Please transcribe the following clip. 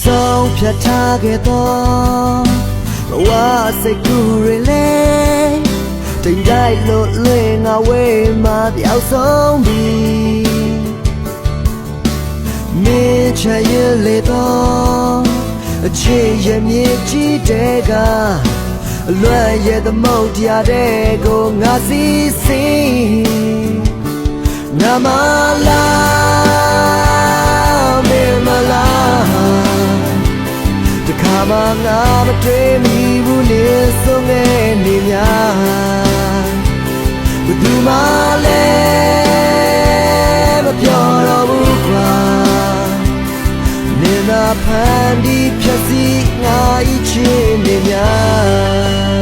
ဆုံးဖြတ်ထားခဲ့တော့ဘဝစိတ်ကူးရလေတိမ်တိုက်လို့လွင်ငါဝေးမှာပျောက်ဆုံးပြီမင်းချင်ရလေတော့အချစ်ရဲ့မြေကြီးတဲ့ကအလွမ်းရဲ့သမုတ်တရားတဲ့ကိုငါစီစီငါမလာမင်းမလာတခါမှငါမတွေ့မိဘူးလေဆုံးငယ်နေများဘယ်သူမှလည်းမပြောတော့ဘူးကွာနေနာဖန်ဒီဖြတ်စီငါဤချစ်နေများ